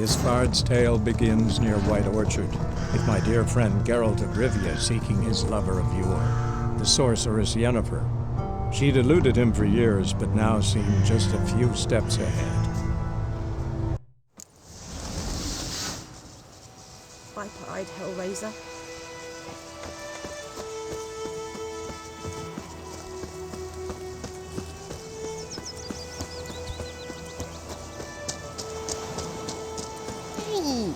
This bard's tale begins near White Orchard, with my dear friend Geralt of Rivia seeking his lover of yore, the sorceress Yennefer. She'd eluded him for years, but now seemed just a few steps ahead. Viper-eyed Hellraiser. Hey!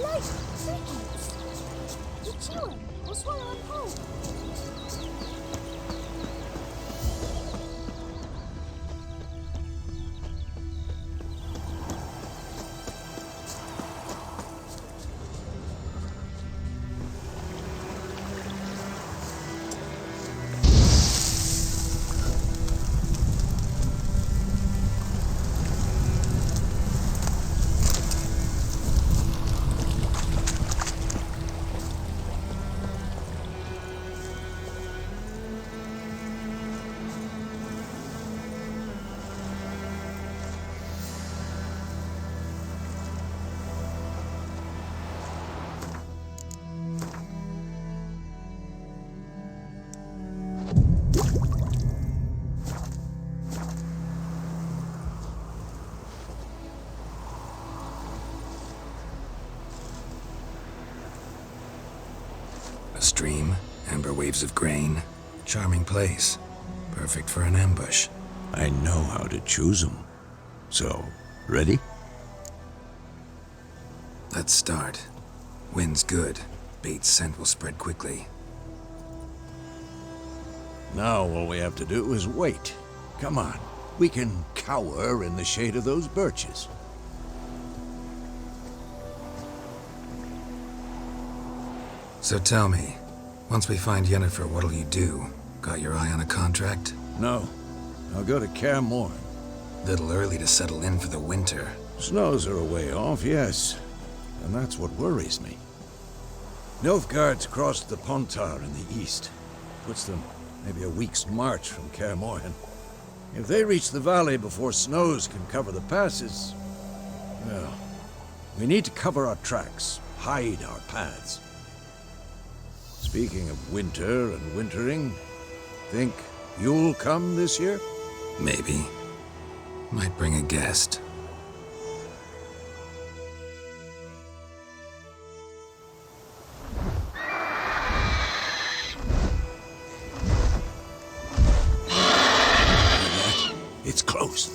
Nice crickets! You chewing? Or swallowing whole? A stream, amber waves of grain, charming place. Perfect for an ambush. I know how to choose them. So, ready? Let's start. Wind's good. Bait's scent will spread quickly. Now all we have to do is wait. Come on. We can cower in the shade of those birches. So tell me, once we find Yennefer, what'll you do? Got your eye on a contract? No. I'll go to Kaer Morhen. Little early to settle in for the winter. Snows are a way off, yes. And that's what worries me. Nilfgaard's crossed the Pontar in the east. Puts them maybe a week's march from Kaer Morhen. If they reach the valley before snows can cover the passes, well, we need to cover our tracks, hide our paths. Speaking of winter and wintering, think you'll come this year? Maybe. Might bring a guest. It's close.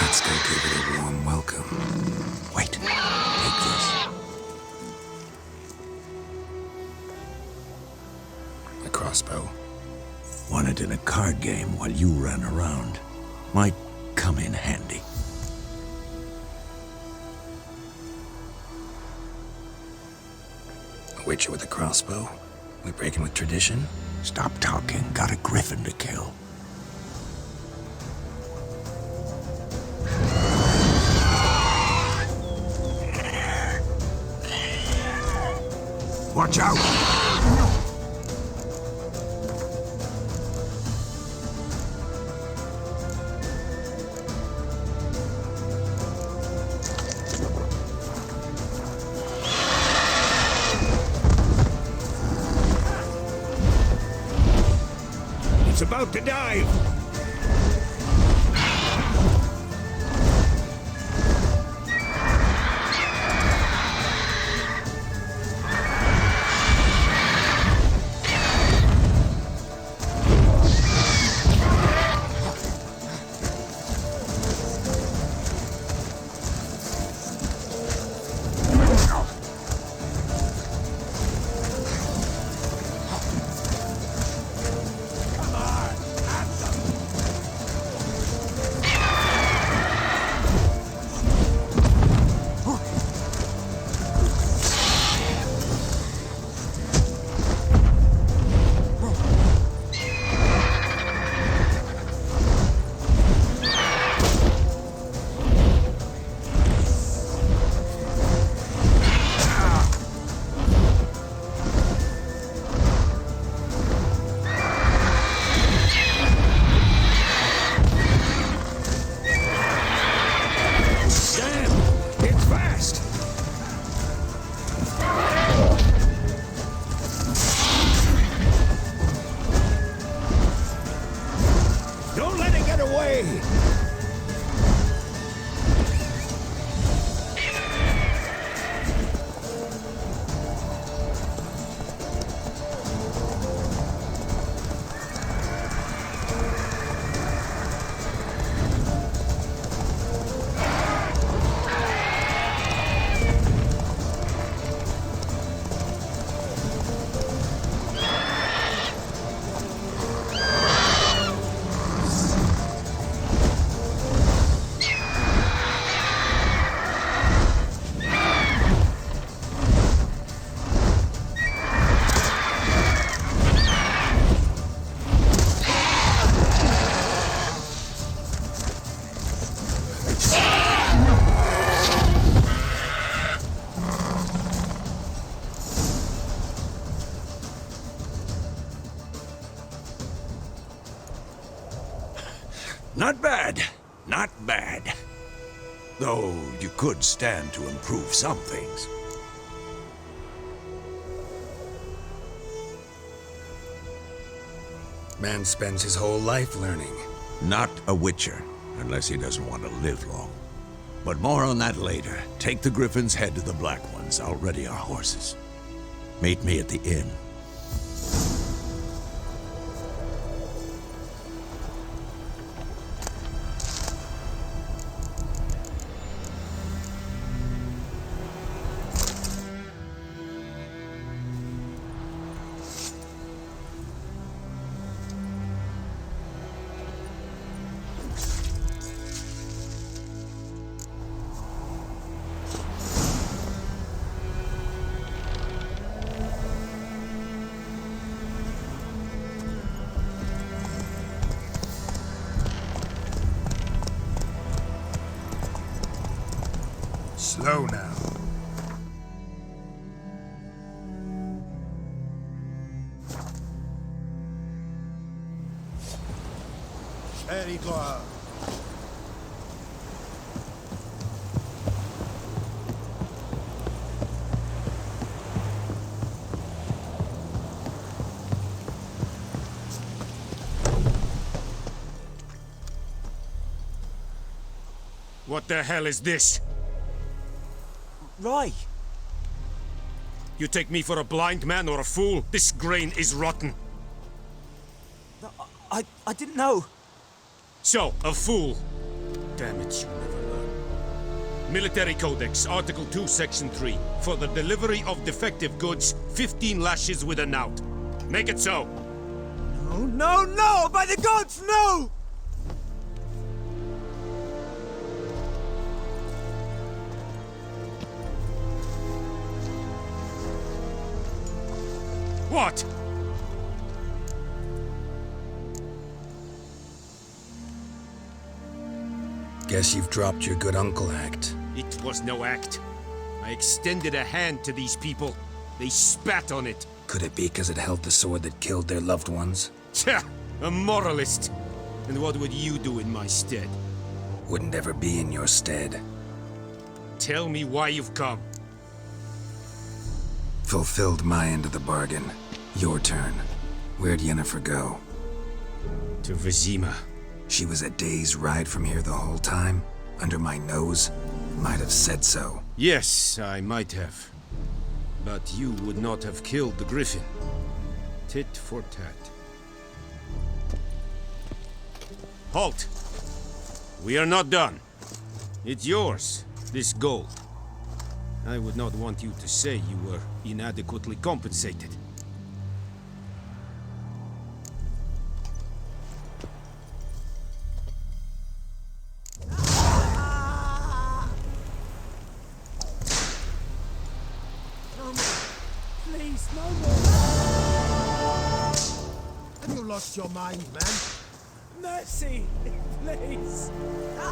Let's go give it a warm welcome. Wait, take this. A crossbow. Won it in a card game while you ran around. Might come in handy. A witcher with a crossbow? We breaking with tradition? Stop talking. Got a griffin to kill. Watch out! It's about to dive! should stand to improve some things. Man spends his whole life learning. Not a witcher, unless he doesn't want to live long. But more on that later. Take the Griffin's head to the Black Ones. I'll ready our horses. Meet me at the inn. Slow now. Very good. What the hell is this? Rye! You take me for a blind man or a fool? This grain is rotten. I didn't know. So, a fool. Damn it, you never learn. Military Codex, Article 2, Section 3. For the delivery of defective goods, 15 lashes with a knout. Make it so. No, no, no! By the gods, no! What? Guess you've dropped your good uncle act. It was no act. I extended a hand to these people. They spat on it. Could it be because it held the sword that killed their loved ones? Tja, a moralist. And what would you do in my stead? Wouldn't ever be in your stead. Tell me why you've come. Fulfilled my end of the bargain. Your turn. Where'd Yennefer go? To Vizima. She was a day's ride from here the whole time? Under my nose? Might have said so. Yes, I might have. But you would not have killed the Griffin. Tit for tat. Halt! We are not done. It's yours, this gold. I would not want you to say you were inadequately compensated. Please, no more. Have you lost your mind, man? Mercy, please. No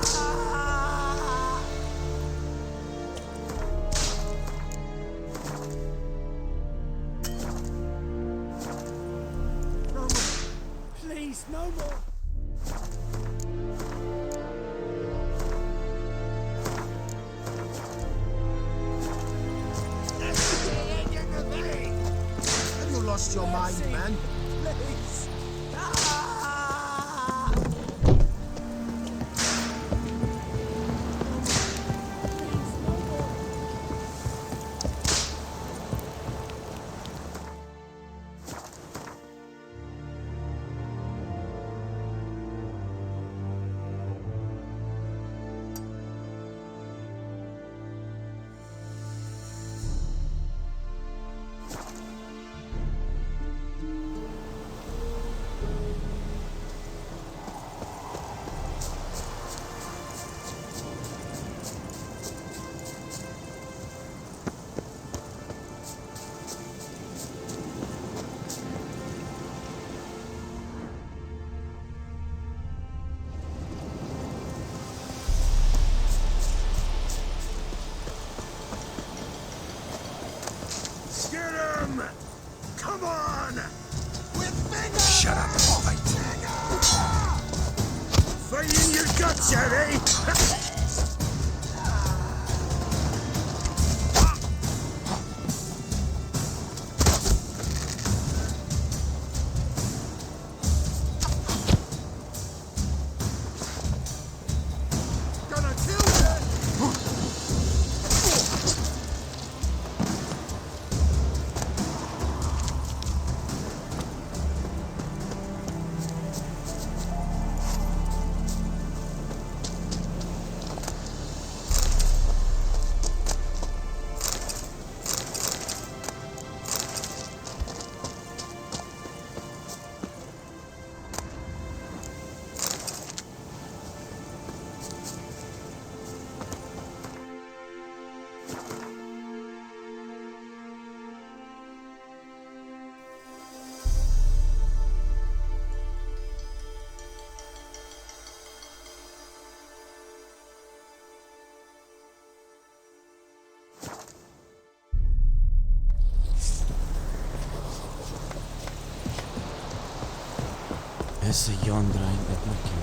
more. Please, no more. Have you lost your mind, man? Please. Disse jondrein et mycket.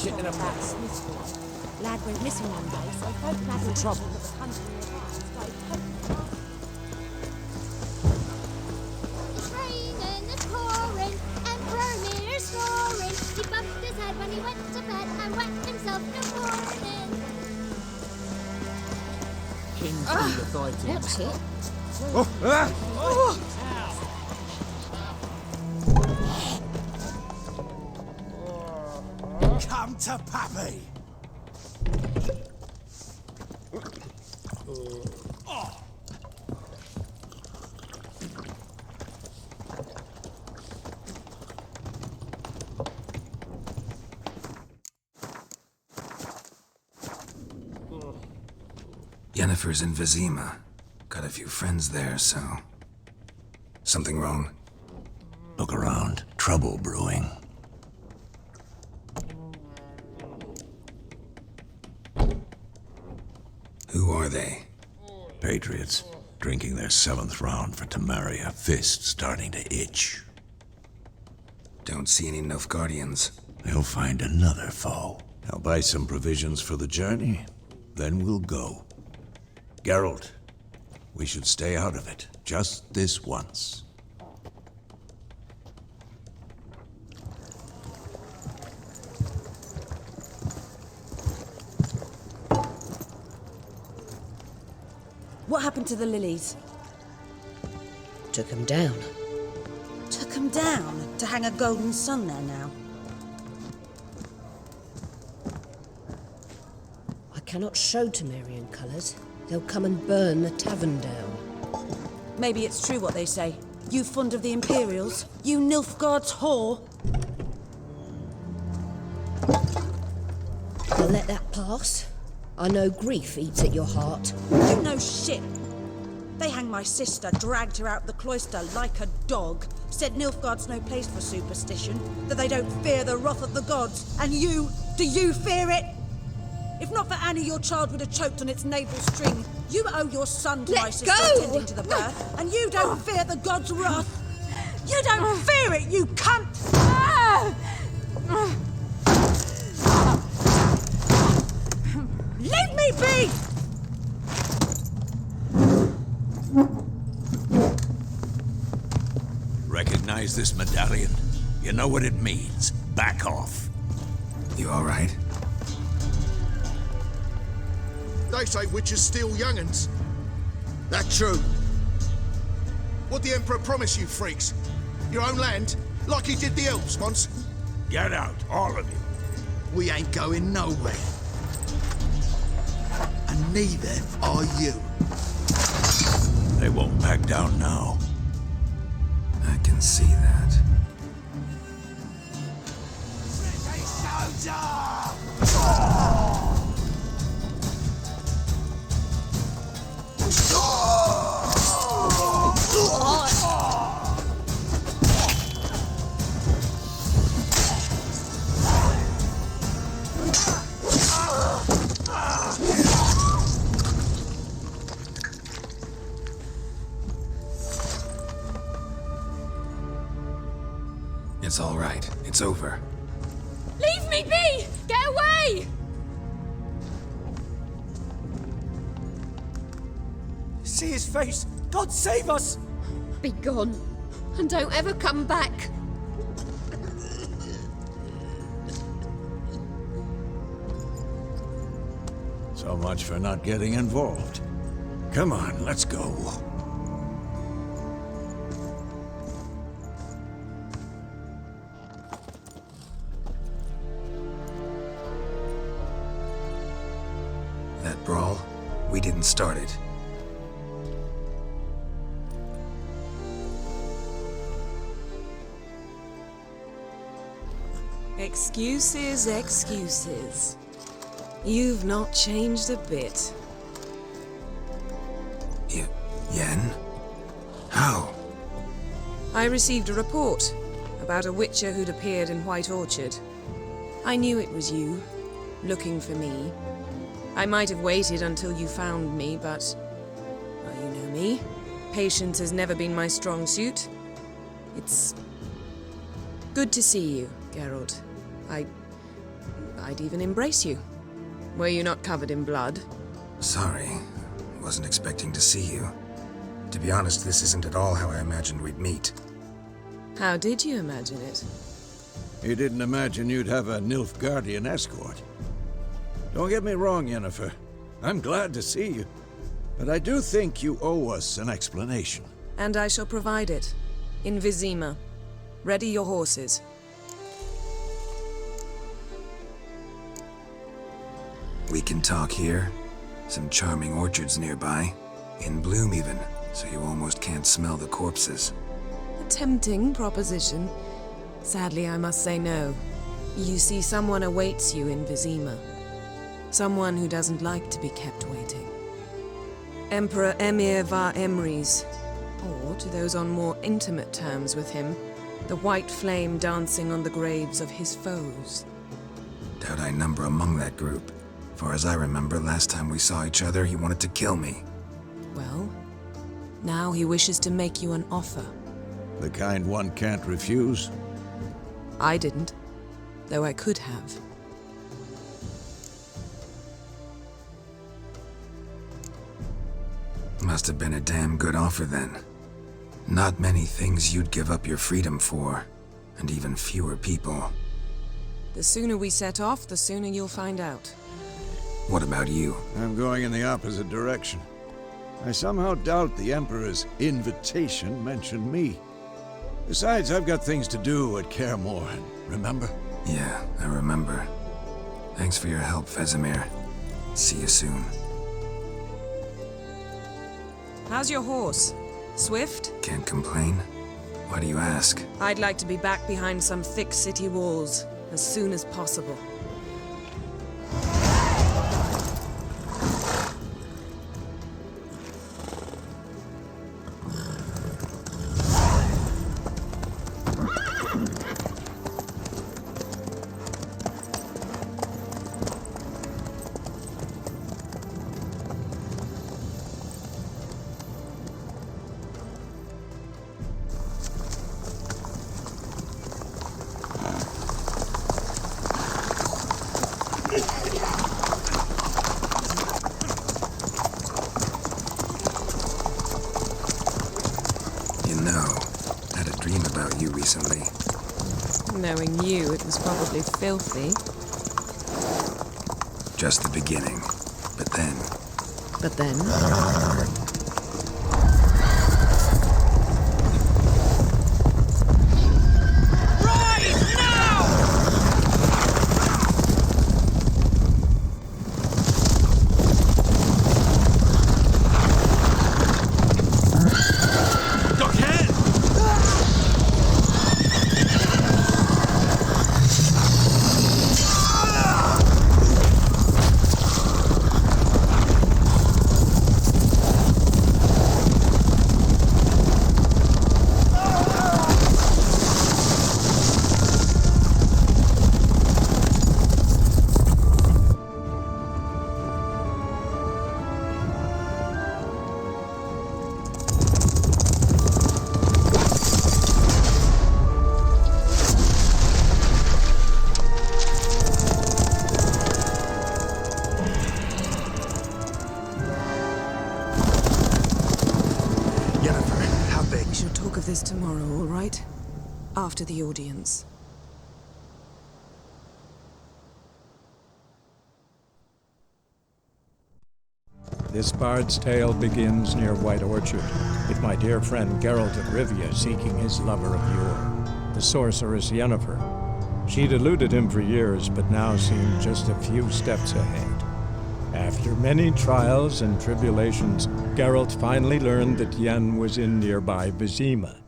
Shit in a mess. Lad went missing one day, so I hope Lad in trouble. It's raining, it's pouring, and Vermeer's snoring. He bumped his head when he went to bed and whacked himself in the morning. Kingsley the fighting. That's it. Come to Pappy! Yennefer's in Vizima. Got a few friends there, so... Something wrong? Look around. Trouble brewing. Who are they? Patriots. Drinking their 7th round for Temeria. Fist starting to itch. Don't see any Nilfgaardians. They'll find another foe. I'll buy some provisions for the journey. Then we'll go. Geralt, we should stay out of it. Just this once. What happened to the lilies? Took him down. Took them down to hang a golden sun there now. I cannot show Temerian colours. They'll come and burn the tavern down. Maybe it's true what they say. You fond of the Imperials? You Nilfgaard's whore? I'll let that pass. I know grief eats at your heart. You know shit. They hanged my sister, dragged her out the cloister like a dog, said Nilfgaard's no place for superstition, that they don't fear the wrath of the gods. And you, do you fear it? If not for Annie, your child would have choked on its navel string. You owe your son to my sister attending to the birth, and you don't fear the gods' wrath. You don't fear it, you cunt! Leave me be! Recognize this medallion? You know what it means. Back off. You all right? They say witches steal young'uns. That true? What'd the Emperor promise you, freaks? Your own land? Like he did the elves once? Get out, all of you. We ain't going nowhere. And neither are you. They won't back down now. I can see that. It's all right. It's over. Leave me be! Get away! See his face! God save us! Be gone, and don't ever come back. So much for not getting involved. Come on, let's go. That brawl, we didn't start it. Excuses, excuses. You've not changed a bit. Yen? How? I received a report about a witcher who'd appeared in White Orchard. I knew it was you, looking for me. I might have waited until you found me, but... well, you know me. Patience has never been my strong suit. It's... good to see you, Geralt. I'd even embrace you. Were you not covered in blood? Sorry. Wasn't expecting to see you. To be honest, this isn't at all how I imagined we'd meet. How did you imagine it? You didn't imagine you'd have a Nilfgaardian escort. Don't get me wrong, Yennefer. I'm glad to see you. But I do think you owe us an explanation. And I shall provide it. In Vizima. Ready your horses. We can talk here. Some charming orchards nearby. In bloom even, so you almost can't smell the corpses. A tempting proposition. Sadly, I must say no. You see, someone awaits you in Vizima. Someone who doesn't like to be kept waiting. Emperor Emir var Emrys, or to those on more intimate terms with him, the white flame dancing on the graves of his foes. Doubt I number among that group. Far as I remember, last time we saw each other, he wanted to kill me. Well, now he wishes to make you an offer. The kind one can't refuse? I didn't, though I could have. Must have been a damn good offer then. Not many things you'd give up your freedom for, and even fewer people. The sooner we set off, the sooner you'll find out. What about you? I'm going in the opposite direction. I somehow doubt the Emperor's invitation mentioned me. Besides, I've got things to do at Kaer Morhen, remember? Yeah, I remember. Thanks for your help, Vesemir. See you soon. How's your horse? Swift? Can't complain. Why do you ask? I'd like to be back behind some thick city walls as soon as possible. Recently. Knowing you, it was probably filthy. Just the beginning. But then... But then? This tomorrow, all right? After the audience. This bard's tale begins near White Orchard, with my dear friend Geralt of Rivia seeking his lover of yore, the sorceress Yennefer. She'd eluded him for years, but now seemed just a few steps ahead. After many trials and tribulations, Geralt finally learned that Yen was in nearby Vizima.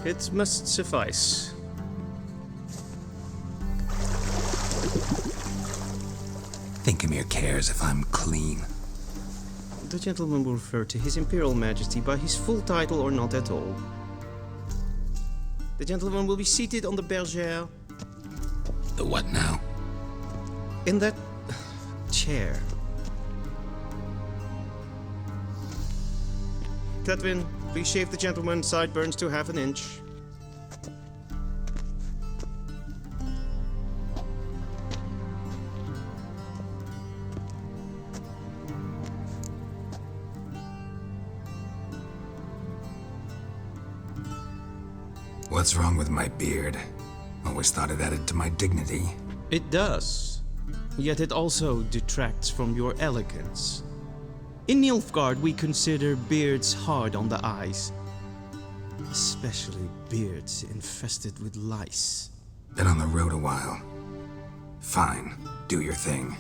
It must suffice. Thinkemere cares if I'm clean. The gentleman will refer to His Imperial Majesty by his full title or not at all. The gentleman will be seated on the bergère. The what now? In that chair. Cledwyn, please shave the gentleman's sideburns to half an inch. What's wrong with my beard? Always thought it added to my dignity. It does. Yet it also detracts from your elegance. In Nilfgaard, we consider beards hard on the eyes. Especially beards infested with lice. Been on the road a while. Fine, do your thing.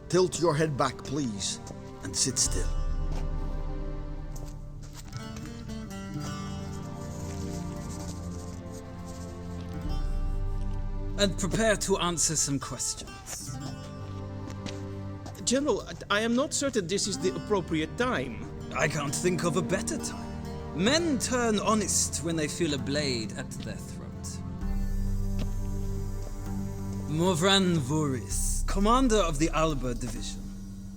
Tilt your head back, please, and sit still. And prepare to answer some questions. General, I am not certain this is the appropriate time. I can't think of a better time. Men turn honest when they feel a blade at their throat. Morvran Voris, commander of the Alba Division.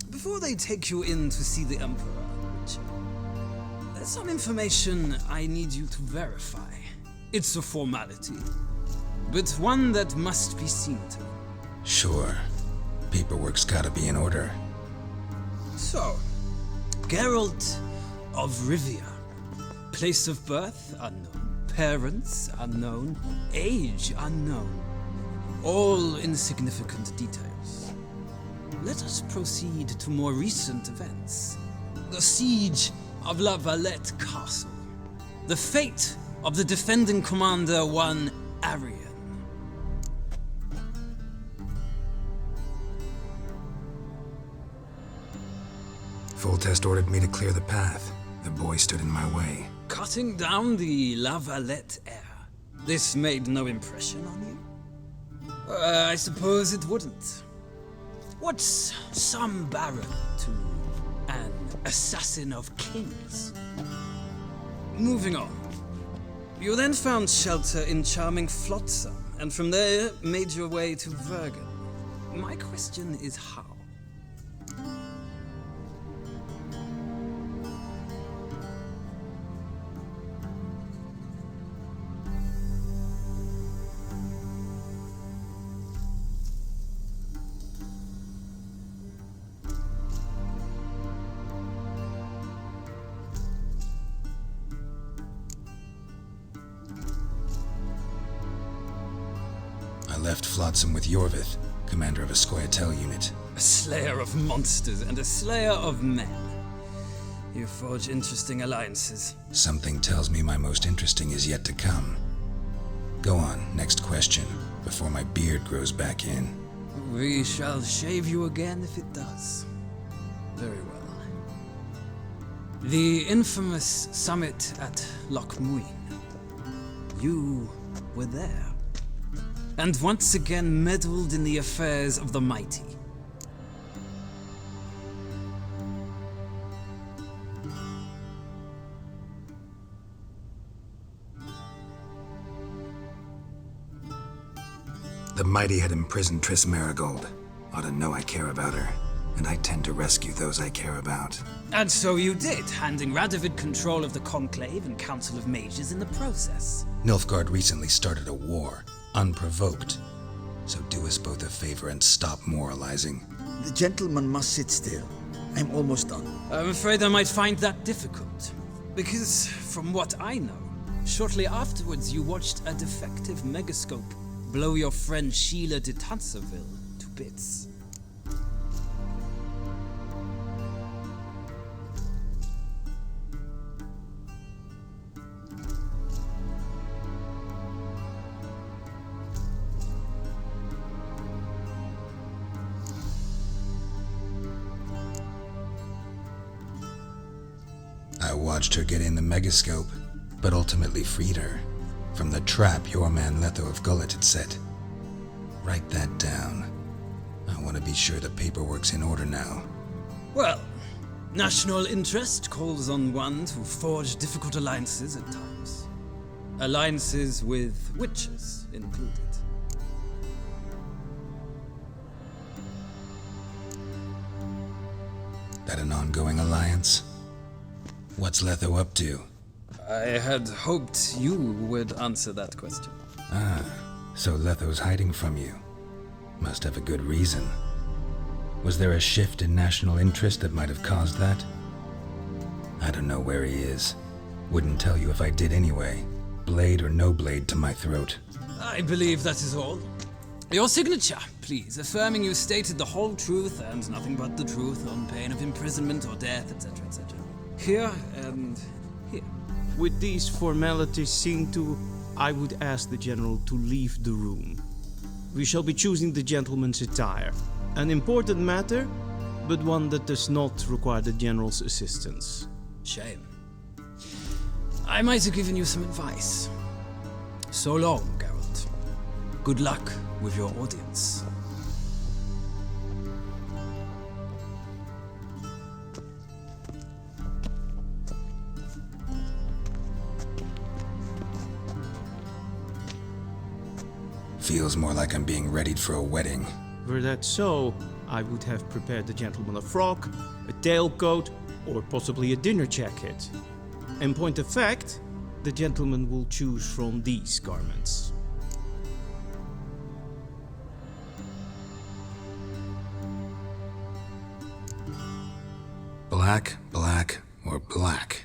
Before they take you in to see the Emperor, Richard, there's some information I need you to verify. It's a formality, but one that must be seen to. Sure. Paperwork's gotta be in order. So, Geralt of Rivia. Place of birth unknown. Parents unknown. Age unknown. All insignificant details. Let us proceed to more recent events. The siege of La Valette Castle. The fate of the defending commander, one Arian. Full Test ordered me to clear the path. The boy stood in my way. Cutting down the La Valette heir. This made no impression on you? I suppose it wouldn't. What's some baron to an assassin of kings? Moving on. You then found shelter in charming Flotsam, and from there made your way to Vergen. My question is how? I left Flotsam with Yorvith, commander of a Scoia'tael unit. A slayer of monsters and a slayer of men. You forge interesting alliances. Something tells me my most interesting is yet to come. Go on, next question, before my beard grows back in. We shall shave you again if it does. Very well. The infamous summit at Loch Muin. You were there. And once again meddled in the affairs of the mighty. The mighty had imprisoned Triss Marigold. Ought to know I care about her, and I tend to rescue those I care about. And so you did, handing Radovid control of the Conclave and Council of Mages in the process. Nilfgaard recently started a war, unprovoked. So do us both a favor and stop moralizing. The gentleman must sit still. I'm almost done. I'm afraid I might find that difficult. Because, from what I know, shortly afterwards you watched a defective megascope blow your friend Sheila de Tanserville to bits. I watched her get in the megascope, but ultimately freed her from the trap your man Letho of Gullet had set. Write that down. I want to be sure the paperwork's in order now. Well, national interest calls on one to forge difficult alliances at times. Alliances with witches included. That an ongoing alliance? What's Letho up to? I had hoped you would answer that question. Ah, so Letho's hiding from you. Must have a good reason. Was there a shift in national interest that might have caused that? I don't know where he is. Wouldn't tell you if I did anyway. Blade or no blade to my throat. I believe that is all. Your signature, please, affirming you stated the whole truth and nothing but the truth on pain of imprisonment or death, etc., etc. Here and here. With these formalities seen to, I would ask the general to leave the room. We shall be choosing the gentleman's attire. An important matter, but one that does not require the general's assistance. Shame. I might have given you some advice. So long, Geralt. Good luck with your audience. Feels more like I'm being readied for a wedding. Were that so, I would have prepared the gentleman a frock, a tailcoat, or possibly a dinner jacket. In point of fact, the gentleman will choose from these garments. Black, black, or black?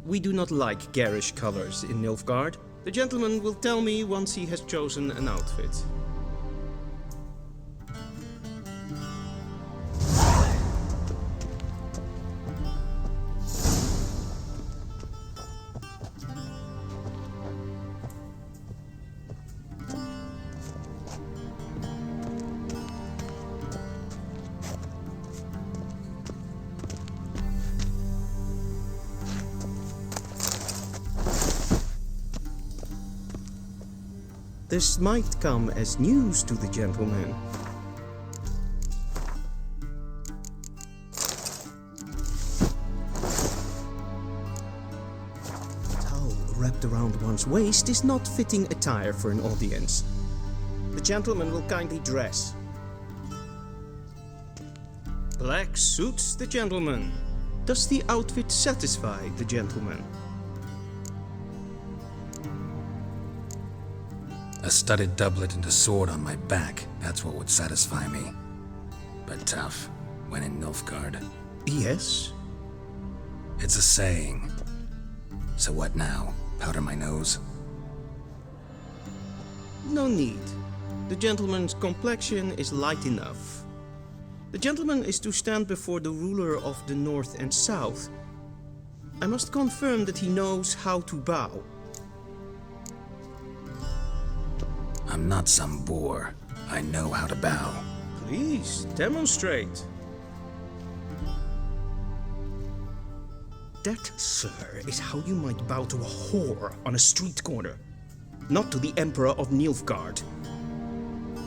We do not like garish colors in Nilfgaard. The gentleman will tell me once he has chosen an outfit. This might come as news to the gentleman. A towel wrapped around one's waist is not fitting attire for an audience. The gentleman will kindly dress. Black suits the gentleman. Does the outfit satisfy the gentleman? A studded doublet and a sword on my back, that's what would satisfy me. But tough, when in Nilfgaard. Yes? It's a saying. So what now? Powder my nose? No need. The gentleman's complexion is light enough. The gentleman is to stand before the ruler of the North and South. I must confirm that he knows how to bow. I'm not some boor. I know how to bow. Please, demonstrate. That, sir, is how you might bow to a whore on a street corner, not to the Emperor of Nilfgaard.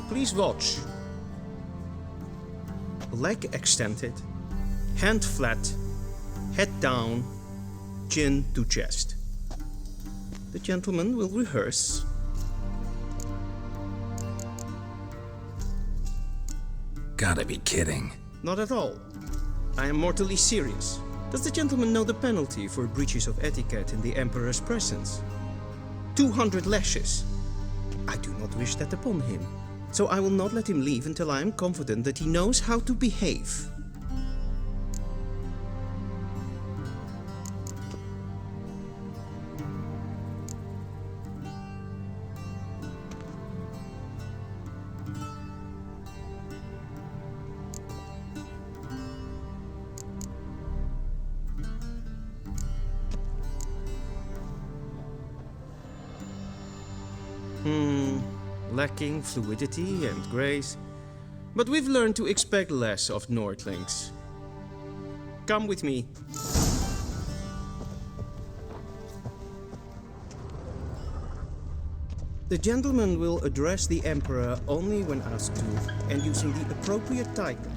Please watch. Leg extended, hand flat, head down, chin to chest. The gentleman will rehearse. Gotta be kidding. Not at all. I am mortally serious. Does the gentleman know the penalty for breaches of etiquette in the Emperor's presence? 200 lashes. I do not wish that upon him, so I will not let him leave until I am confident that he knows how to behave. Lacking fluidity and grace, but we've learned to expect less of Nordlings. Come with me. The gentleman will address the Emperor only when asked to, and using the appropriate title.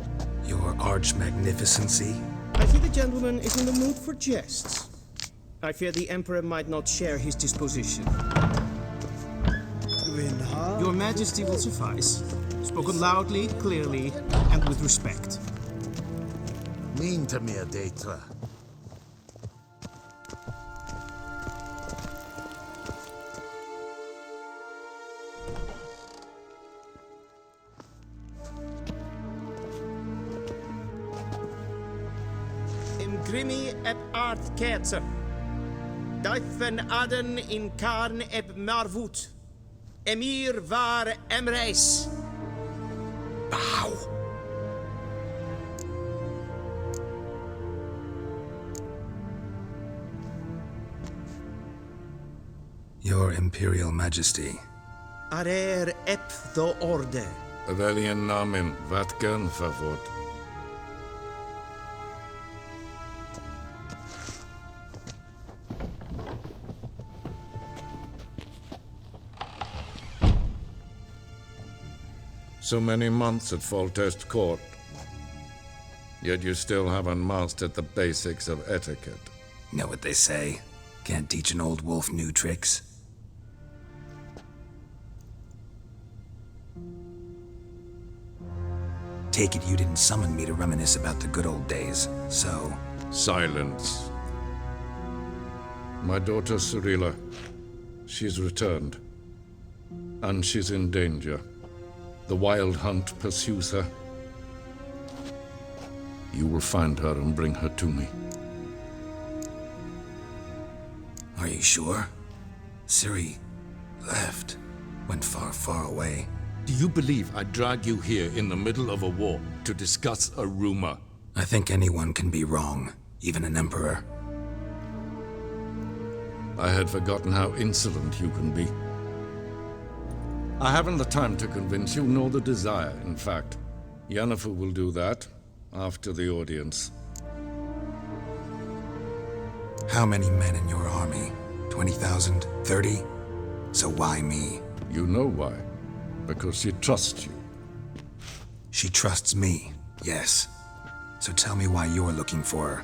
Your Arch-Magnificency? I fear the gentleman is in the mood for jests. I fear the Emperor might not share his disposition. Your Majesty will suffice. Spoken loudly, clearly, and with respect. Mean to me, Adatra. Imgrimi eb art ketzer. Duifen aden in karn eb marvoet. Emir var Emreis. Bow. Your Imperial Majesty. Arer ep the orde. Veljen namen, vatgen favort. So many months at Foltest Court, yet you still haven't mastered the basics of etiquette. Know what they say? Can't teach an old wolf new tricks. Take it you didn't summon me to reminisce about the good old days, so... Silence. My daughter Cyrilla, she's returned. And she's in danger. The Wild Hunt pursues her. You will find her and bring her to me. you sure? Ciri left. Went far, far away. Do you believe I'd drag you here in the middle of a war to discuss a rumor? I think anyone can be wrong, even an emperor. I had forgotten how insolent you can be. I haven't the time to convince you, nor the desire, in fact. Yennefer will do that after the audience. How many men in your army? 20,000? 30? So why me? You know why. Because she trusts you. She trusts me, yes. So tell me why you're looking for her.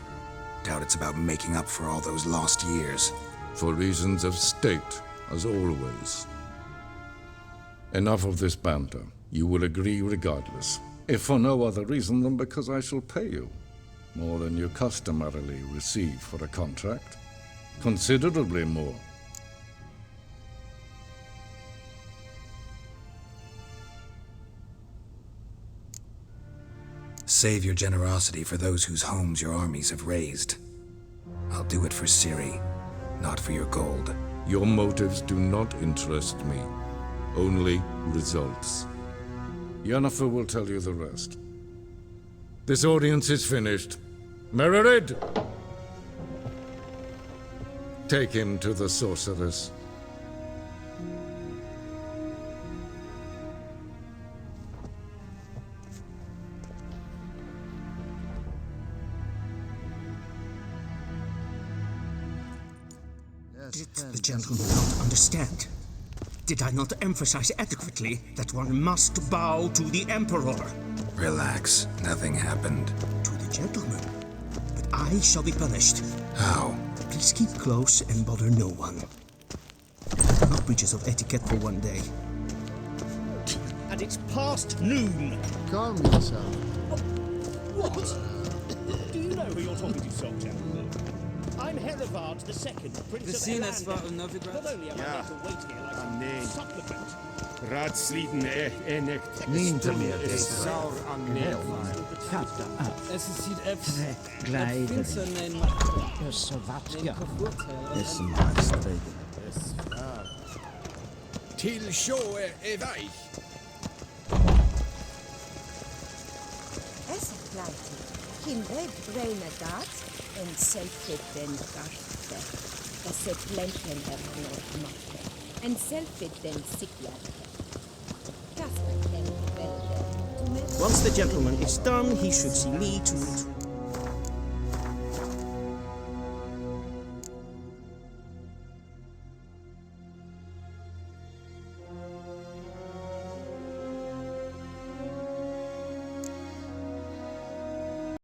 Doubt it's about making up for all those lost years. For reasons of state, as always. Enough of this banter. You will agree regardless. If for no other reason than because I shall pay you. More than you customarily receive for a contract. Considerably more. Save your generosity for those whose homes your armies have razed. I'll do it for Ciri, not for your gold. Your motives do not interest me. Only results. Yennefer will tell you the rest. This audience is finished. Mererid! Take him to the sorceress. Did the gentleman not understand? Did I not emphasize adequately that one must bow to the Emperor? Relax, nothing happened. To the gentleman. But I shall be punished. How? Please keep close and bother no one. No breaches of etiquette for one day. And it's past noon. Calm yourself. What? Do you know who you're talking to, soldier? I'm Herivard II, Prince of Elan. Not only am I meant to wait here like some supplicant. Raadsliden echt. Mean to me, is saur aan neer. Es ziet even glijden. Dus wat ja. Is maastricht. Till sjå är väg. Es gleitet. Kindred breine dat en selfie den garte. Das het blenden er nog machte. En selfie den siklarte. Once the gentleman is done, he should see me to it.